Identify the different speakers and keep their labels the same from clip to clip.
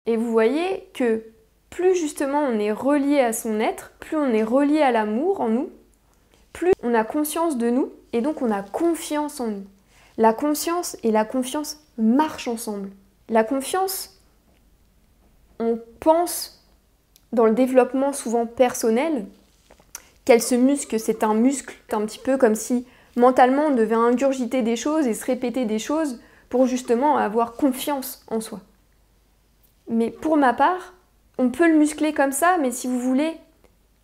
Speaker 1: Et vous voyez que plus justement on est relié à son être, plus on est relié à l'amour en nous, plus on a conscience de nous et donc on a confiance en nous. La conscience et la confiance marchent ensemble. La confiance, on pense dans le développement souvent personnel qu'elle se muscle, c'est un muscle, un petit peu comme si mentalement on devait ingurgiter des choses et se répéter des choses pour justement avoir confiance en soi. Mais pour ma part, on peut le muscler comme ça, mais si vous voulez,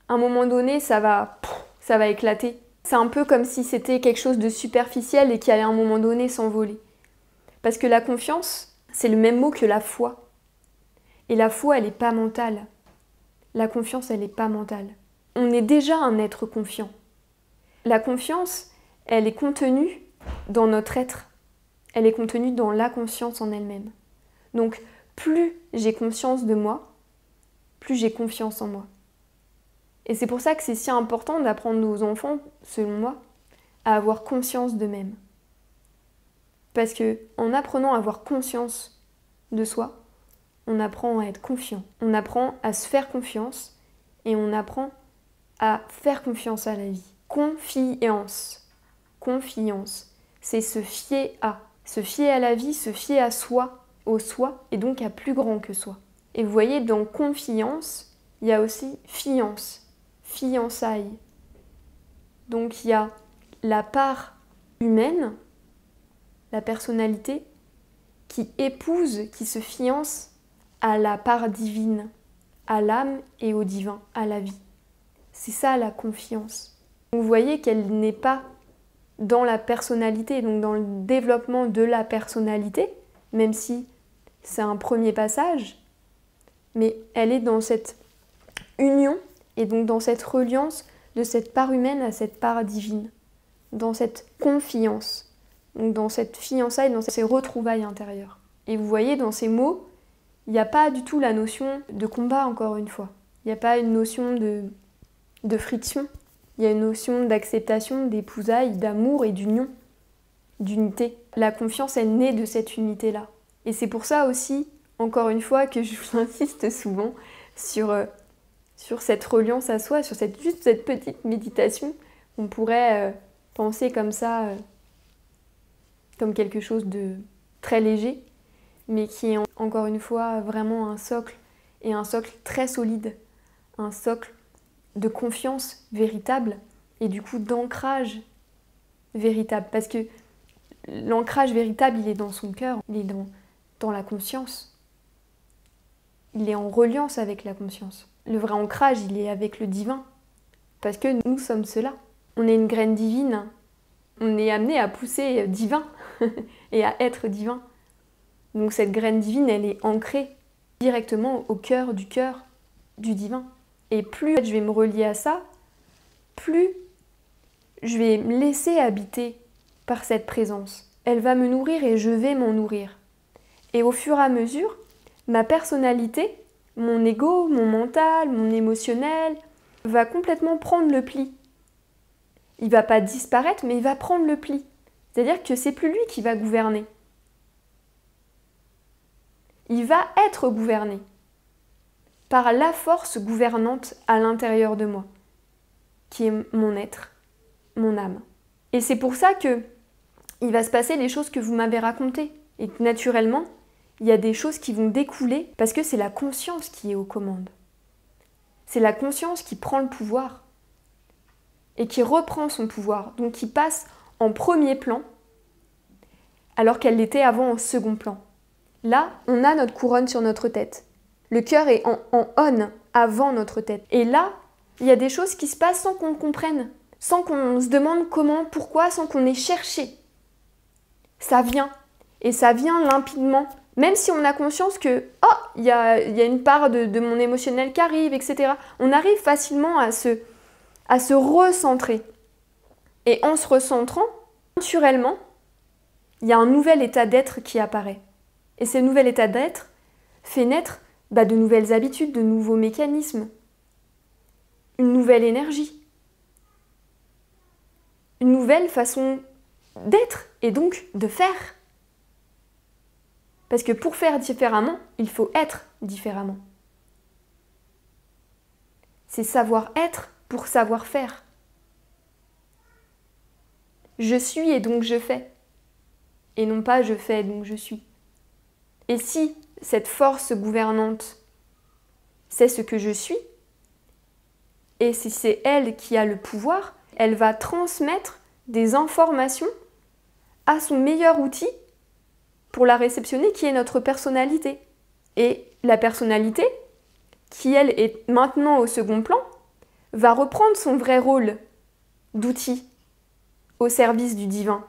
Speaker 1: à un moment donné, ça va éclater. C'est un peu comme si c'était quelque chose de superficiel et qui allait à un moment donné s'envoler. Parce que la confiance, c'est le même mot que la foi. Et la foi, elle n'est pas mentale. La confiance, elle n'est pas mentale. On est déjà un être confiant. La confiance, elle est contenue dans notre être. Elle est contenue dans la conscience en elle-même. Donc, plus j'ai conscience de moi, plus j'ai confiance en moi. Et c'est pour ça que c'est si important d'apprendre nos enfants, selon moi, à avoir conscience d'eux-mêmes. Parce que en apprenant à avoir conscience de soi, on apprend à être confiant. On apprend à se faire confiance et on apprend à faire confiance à la vie. Confiance. Confiance. C'est se fier à. Se fier à la vie, se fier à soi, au soi, et donc à plus grand que soi. Et vous voyez, dans confiance, il y a aussi fiance, fiançailles. Donc il y a la part humaine, la personnalité, qui épouse, qui se fiance à la part divine, à l'âme et au divin, à la vie. C'est ça la confiance. Vous voyez qu'elle n'est pas dans la personnalité, donc dans le développement de la personnalité, même si c'est un premier passage, mais elle est dans cette union et donc dans cette reliance de cette part humaine à cette part divine, dans cette confiance, donc dans cette fiançaille, dans ces retrouvailles intérieures. Et vous voyez, dans ces mots, il n'y a pas du tout la notion de combat, encore une fois. Il n'y a pas une notion de friction. Il y a une notion d'acceptation, d'épousailles, d'amour et d'union, d'unité. La confiance, elle naît de cette unité-là. Et c'est pour ça aussi, encore une fois, que je vous insiste souvent sur cette reliance à soi, sur juste cette petite méditation. On pourrait penser comme ça, comme quelque chose de très léger, mais qui est encore une fois vraiment un socle, et un socle très solide, un socle de confiance véritable et du coup d'ancrage véritable. Parce que l'ancrage véritable, il est dans son cœur, il est dans la conscience. Il est en reliance avec la conscience. Le vrai ancrage, il est avec le divin. Parce que nous sommes cela. On est une graine divine. On est amené à pousser divin et à être divin. Donc cette graine divine, elle est ancrée directement au cœur du divin. Et plus je vais me relier à ça, plus je vais me laisser habiter par cette présence. Elle va me nourrir et je vais m'en nourrir. Et au fur et à mesure, ma personnalité, mon ego, mon mental, mon émotionnel, va complètement prendre le pli. Il ne va pas disparaître, mais il va prendre le pli. C'est-à-dire que c'est plus lui qui va gouverner. Il va être gouverné par la force gouvernante à l'intérieur de moi, qui est mon être, mon âme. Et c'est pour ça que il va se passer les choses que vous m'avez racontées. Et que naturellement, il y a des choses qui vont découler parce que c'est la conscience qui est aux commandes. C'est la conscience qui prend le pouvoir et qui reprend son pouvoir, donc qui passe en premier plan alors qu'elle l'était avant en second plan. Là, on a notre couronne sur notre tête. Le cœur est en on avant notre tête. Et là, il y a des choses qui se passent sans qu'on comprenne, sans qu'on se demande comment, pourquoi, sans qu'on ait cherché. Ça vient. Et ça vient limpidement. Même si on a conscience que, oh, il y a une part de mon émotionnel qui arrive, etc. On arrive facilement à se recentrer. Et en se recentrant, naturellement, il y a un nouvel état d'être qui apparaît. Et ce nouvel état d'être fait naître de nouvelles habitudes, de nouveaux mécanismes, une nouvelle énergie, une nouvelle façon d'être et donc de faire. Parce que pour faire différemment, il faut être différemment. C'est savoir être pour savoir faire. Je suis et donc je fais. Et non pas je fais et donc je suis. Et si cette force gouvernante sait ce que je suis, et si c'est elle qui a le pouvoir, elle va transmettre des informations à son meilleur outil pour la réceptionner, qui est notre personnalité. Et la personnalité, qui elle est maintenant au second plan, va reprendre son vrai rôle d'outil au service du divin.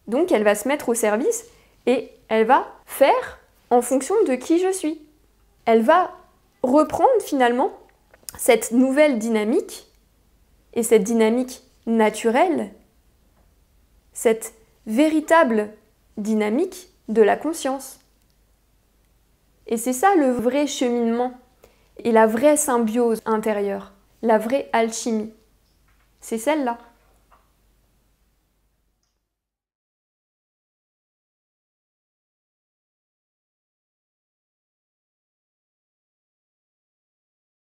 Speaker 1: Donc elle va se mettre au service et elle va faire en fonction de qui je suis. Elle va reprendre finalement cette nouvelle dynamique et cette dynamique naturelle, cette véritable dynamique de la conscience. Et c'est ça le vrai cheminement et la vraie symbiose intérieure, la vraie alchimie. C'est celle-là.